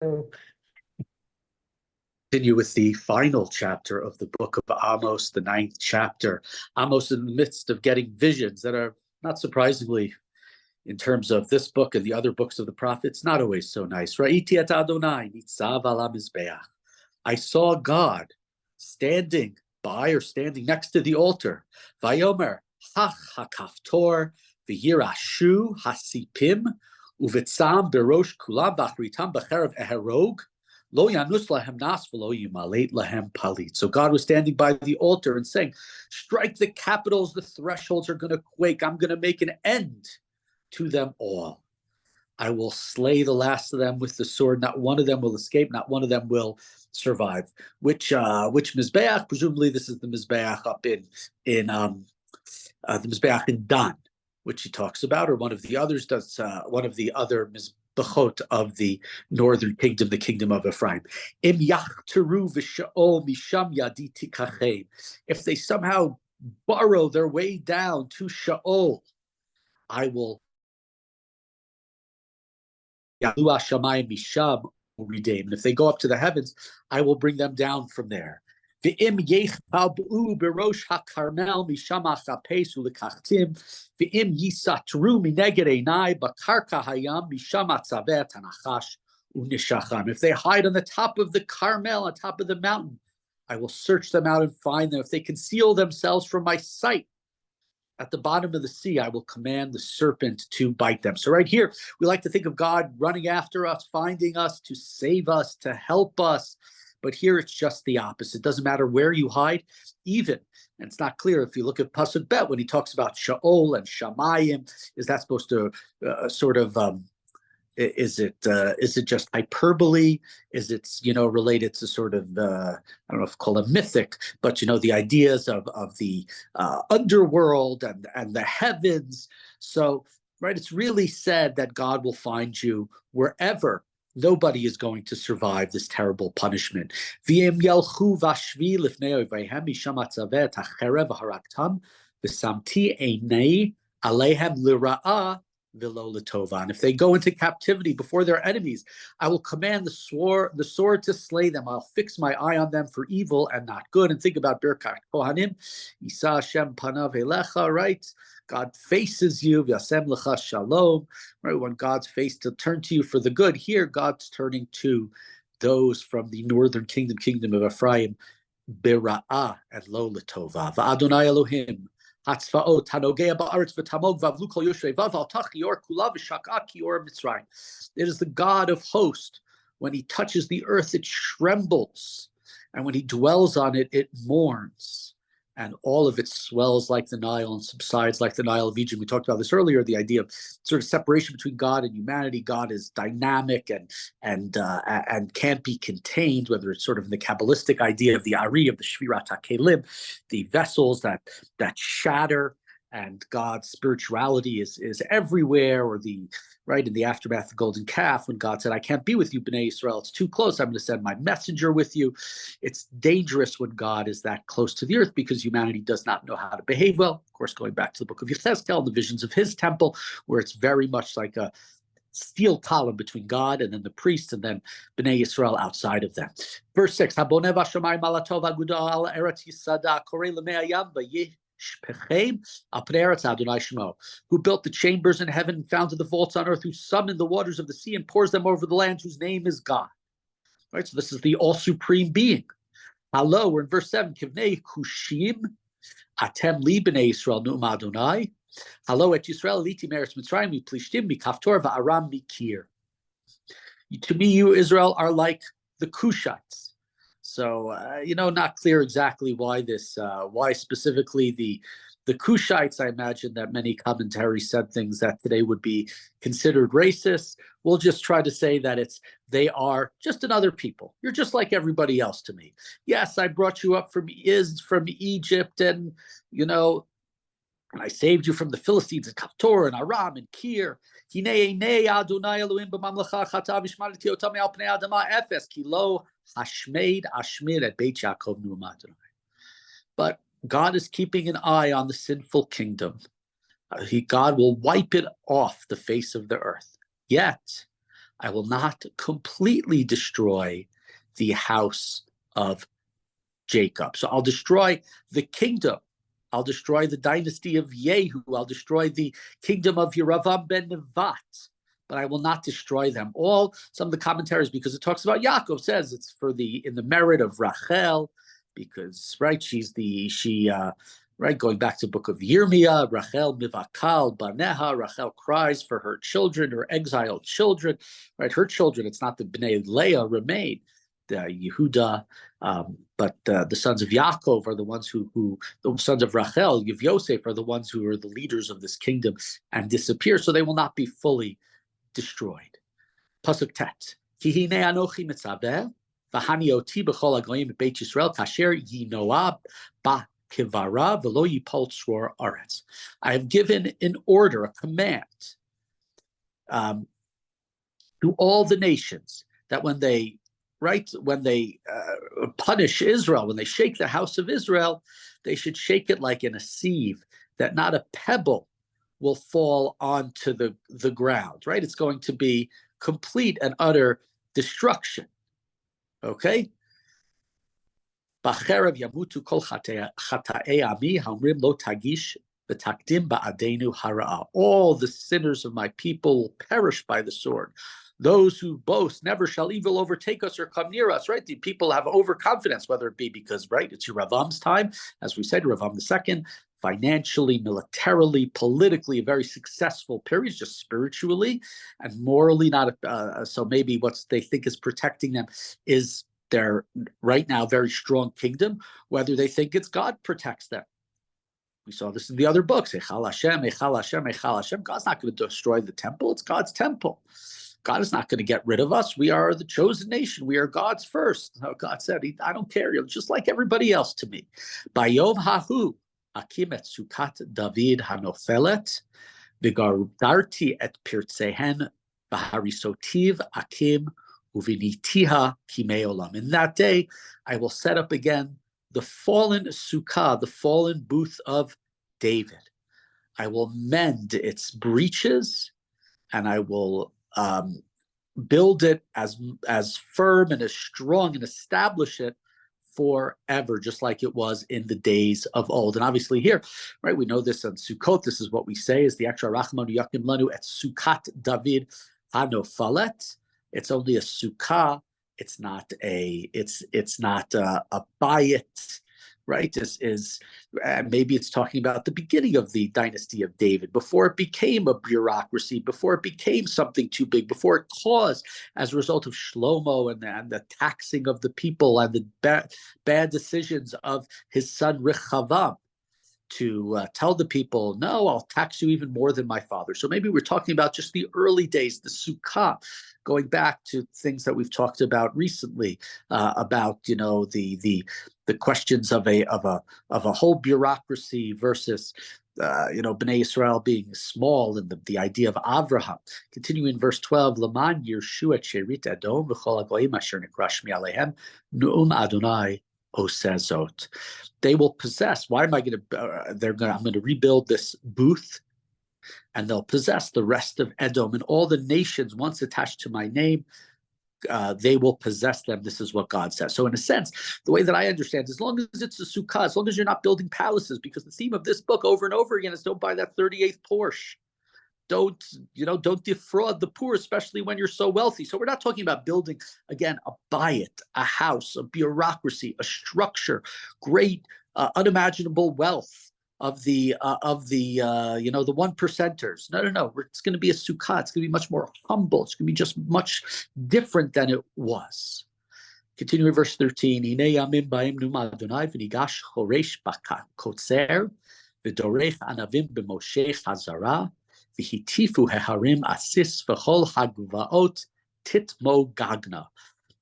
So, continue with the final chapter of the book of Amos, the 9th chapter. Amos in the midst of getting visions that are, not surprisingly, in terms of this book and the other books of the prophets, not always so nice. Ra'iti et Adonai nitzav ala mizbeach. I saw God standing by or standing next to the altar. Vayomer hach hakaftor v'yirashu hasipim uvitzam berosh kulam b'achritam b'cherev eherog. Lo yanus lahem nas v'lo yimalet lahem palit. So God was standing by the altar and saying, strike the capitals, the thresholds are going to quake. I'm going to make an end to them all. I will slay the last of them with the sword. Not one of them will escape. Not one of them will survive. Which Mizbeach? Presumably, this is the Mizbeach up in the Mizbeach in Dan, which he talks about, or one of the others does. One of the other Mizbechot of the northern kingdom, the kingdom of Ephraim. Im yachteru v'sha'ol misham yadi tikachem. If they somehow burrow their way down to Sha'ol, I will. And if they go up to the heavens, I will bring them down from there. And if they hide on the top of the Carmel, on top of the mountain, I will search them out and find them. If they conceal themselves from my sight, at the bottom of the sea, I will command the serpent to bite them. So right here, we like to think of God running after us, finding us, to save us, to help us. But here it's just the opposite. It doesn't matter where you hide, even, and it's not clear if you look at Pasuk Bet, when he talks about Sha'ol and Shamayim, is that supposed to is it just hyperbole? Is it related to sort of I don't know if call it mythic, but the ideas of the underworld and the heavens. So right, it's really said that God will find you wherever. Nobody is going to survive this terrible punishment. V'im yalchu vashvi lifnei oveihem misham atzavet hacherev haraktam v'samti einei alehem lira'ah. And if they go into captivity before their enemies, I will command the sword to slay them. I'll fix my eye on them for evil and not good. And think about Birkat Kohanim, Isa Hashem Panav Elecha, right? God faces you, Yasem Lecha Shalom, right? When God's face to turn to you for the good. Here, God's turning to those from the northern kingdom of Ephraim, Bira'ah and Lo L'Tova. Va'Adonai Elohim. It is the God of hosts. When he touches the earth, it trembles. And when he dwells on it, it mourns. And all of it swells like the Nile and subsides like the Nile of Egypt. We talked about this earlier, the idea of sort of separation between God and humanity. God is dynamic and can't be contained, whether it's sort of the Kabbalistic idea of the Ari, of the Shvirat HaKelim, the vessels that shatter, and God's spirituality is everywhere, or in the aftermath of the golden calf, when God said, I can't be with you, Bnei Yisrael, it's too close, I'm going to send my messenger with you. It's dangerous when God is that close to the earth, because humanity does not know how to behave well. Of course, going back to the book of Yechezkel, the visions of his temple, where it's very much like a steel column between God and then the priests, and then Bnei Yisrael outside of them. Verse 6, who built the chambers in heaven and founded the vaults on earth, who summoned the waters of the sea and pours them over the land, whose name is God. Right, so this is the all-supreme being. Hello, we're in verse 7. Kivnei kushim atem li b'nei Yisrael nu'um Adonai. Hello, et Yisrael liti meretz Mitzrayim mi plishtim mi kaftor va'aram mikir. To me, you, Israel, are like the Cushites. So, not clear exactly why why specifically the Cushites. I imagine that many commentaries said things that today would be considered racist. We'll just try to say that they are just another people. You're just like everybody else to me. Yes, I brought you up from Egypt, and, and I saved you from the Philistines and Kaftor and Aram and Kir. But God is keeping an eye on the sinful kingdom. God will wipe it off the face of the earth. Yet, I will not completely destroy the house of Jacob. So I'll destroy the kingdom. I'll destroy the dynasty of Yehu. I'll destroy the kingdom of Yeravam ben Nevat, but I will not destroy them all. Some of the commentaries, because it talks about Yaakov, says it's in the merit of Rachel, because right, going back to the book of Yirmiyah, Rachel mivakal baneha, Rachel cries for her children, her exiled children, right? Her children, it's not the Bnei Leah remain, the Yehuda, but the sons of Yaakov are the ones who the sons of Rachel, Yosef, are the ones who are the leaders of this kingdom and disappear, so they will not be fully destroyed. Pasuk Tet. Ki hine anochi mitzaveh, v'hani oti b'chol hagoyim beit Yisrael kasher yinoah ba kivara v'lo yipol tzror aretz. I have given an order, a command, to all the nations that when they punish Israel, when they shake the house of Israel, they should shake it like in a sieve, that not a pebble will fall onto the ground, right? It's going to be complete and utter destruction, okay? B'cherev yamutu kol chata'ei ami hamrim lo tagish v'takdim ba'adenu hara'a. All the sinners of my people will perish by the sword. Those who boast, never shall evil overtake us or come near us, right? The people have overconfidence, whether it be because, right, it's Yeravam's time, as we said, Yeravam II, financially, militarily, politically, a very successful period, just spiritually and morally not. So maybe what they think is protecting them is their right now very strong kingdom, whether they think it's God protects them. We saw this in the other books. Echal Hashem, Echal Hashem, Echal Hashem. God's not going to destroy the temple. It's God's temple. God is not going to get rid of us. We are the chosen nation. We are God's first. God said, I don't care. You're just like everybody else to me. Bayom hahu akim et sukat David hanofelet v'gardarti et pirtzehen v'harisotiv akim uvinitiha kimei olam. In that day, I will set up again the fallen sukkah, the fallen booth of David. I will mend its breaches, and I will build it as firm and as strong and establish it forever, just like it was in the days of old. And obviously here, right, we know this on Sukkot. This is what we say is the extra Rachmanu Yakim Lanu et Sukkat David Hanofalet. It's only a sukkah. It's not a bayit, right? This is maybe it's talking about the beginning of the dynasty of David, before it became a bureaucracy, before it became something too big, before it caused, as a result of Shlomo and the taxing of the people and the bad decisions of his son Rechavam, to tell the people, no, I'll tax you even more than my father. So maybe we're talking about just the early days, the sukkah, going back to things that we've talked about recently, about the questions of a whole bureaucracy versus Bnei Israel being small, and the idea of Avraham. Continuing in verse 12, Laman Yirshu et Sherit Edom v'chol hagoyim asher nikra shmi alehem nu'um Adonai osezot. They will possess. Why am I going to? I'm going to rebuild this booth, and they'll possess the rest of Edom and all the nations once attached to my name. They will possess them. This is what God says. So in a sense, the way that I understand, as long as it's a sukkah, as long as you're not building palaces, because the theme of this book over and over again is don't buy that 38th Porsche. Don't defraud the poor, especially when you're so wealthy. So we're not talking about building, again, a bayit, a house, a bureaucracy, a structure, great, unimaginable wealth of the the one percenters. No. It's going to be a sukkah. It's going to be much more humble. It's going to be just much different than it was. Continuing verse 13. Hine yamim ba'im numa Adonai v'nigash choresh b'kotzer v'dorech anavim b'moshech hazara v'hitifu heharim asis v'chol hagvaot titmo gagna.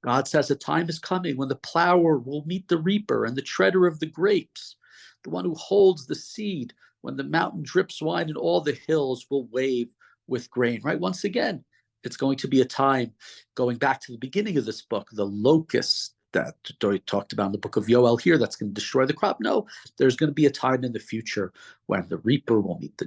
God says a time is coming when the plower will meet the reaper and the treader of the grapes, the one who holds the seed, when the mountain drips wine and all the hills will wave with grain, right? Once again, it's going to be a time, going back to the beginning of this book, the locusts that Doi talked about in the book of Yoel here that's going to destroy the crop. No, there's going to be a time in the future when the reaper will meet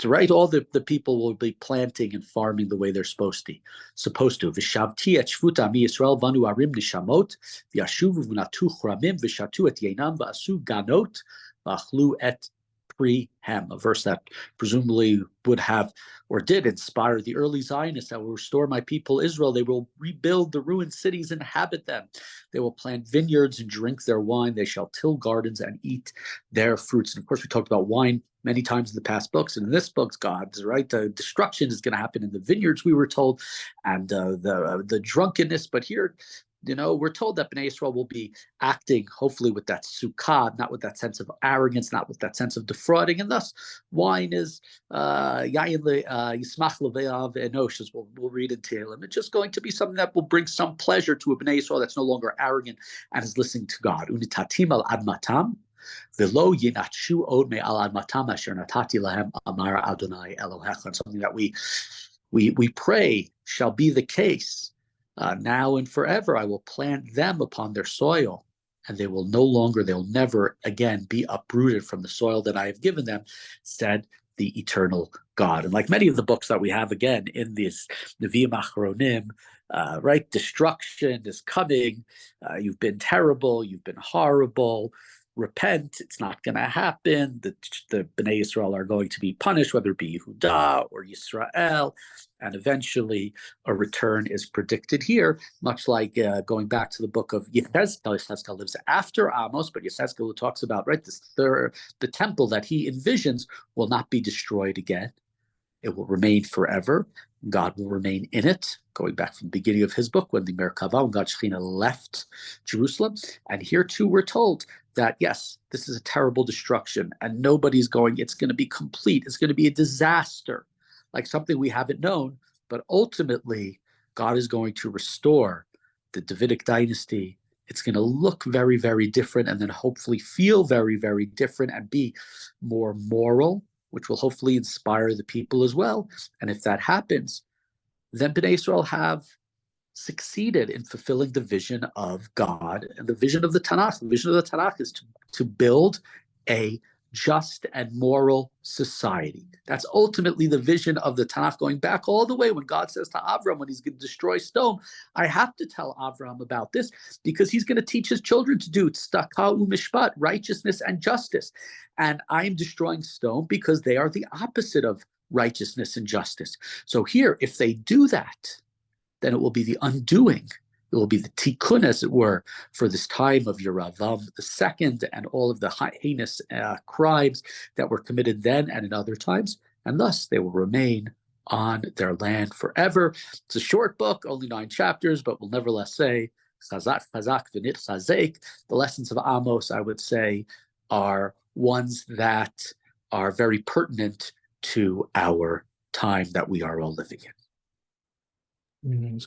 right. All the people will be planting and farming the way they're supposed to. V'shavti et shvut ami Yisrael vanu arim nishamot v'yashuvu v'natu chramim v'shatu et yenam v'asu ganot v'achlu et Pre-Hem, a verse that presumably would have or did inspire the early Zionists that will restore my people Israel. They will rebuild the ruined cities and inhabit them. They will plant vineyards and drink their wine. They shall till gardens and eat their fruits. And of course, we talked about wine many times in the past books. And in this book's God's, right? The destruction is going to happen in the vineyards, we were told, and the drunkenness. But here, we're told that Bnei Yisrael will be acting, hopefully, with that sukkah, not with that sense of arrogance, not with that sense of defrauding. And thus, wine is yayin yismach leve'av enosh, as we'll read in Tehillim. It's just going to be something that will bring some pleasure to a Bnei Yisrael that's no longer arrogant and is listening to God. Unitatim al admatam, v'lo yinatshu od me'al admatam asher natati lahem amar Adonai Elohecha. Something that we pray shall be the case. Now and forever, I will plant them upon their soil, and they'll never again be uprooted from the soil that I have given them, said the eternal God. And like many of the books that we have again in this Nevi'im Achronim, right? Destruction is coming. You've been terrible. You've been horrible. Repent. It's not going to happen. The Bnei Yisrael are going to be punished, whether it be Yehuda or Yisrael. And eventually a return is predicted here, much like going back to the book of Yechezkel. Yechezkel lives after Amos, but Yechezkel talks about, right, the temple that he envisions will not be destroyed again. It will remain forever. God will remain in it, going back from the beginning of his book when the Merkava, when God Shechina left Jerusalem. And here too we're told that, yes, this is a terrible destruction and it's going to be complete. It's going to be a disaster, like something we haven't known. But ultimately, God is going to restore the Davidic dynasty. It's going to look very, very different, and then hopefully feel very, very different and be more moral, which will hopefully inspire the people as well. And if that happens, then Bnei Yisrael have succeeded in fulfilling the vision of God and the vision of the Tanakh. The vision of the Tanakh is to build a just and moral society. That's ultimately the vision of the Tanakh, going back all the way when God says to Avram, when he's going to destroy Sodom, I have to tell Avram about this because he's going to teach his children to do tzedakah u'mishpat, righteousness and justice. And I'm destroying Sodom because they are the opposite of righteousness and justice. So here, if they do that, then it will be the undoing. It will be the tikkun, as it were, for this time of Yeravam II and all of the heinous crimes that were committed then and in other times. And thus they will remain on their land forever. It's a short book, only 9 chapters, but we'll nevertheless say, chazak v'nit chazek. The lessons of Amos, I would say, are ones that are very pertinent to our time that we are all living in. It's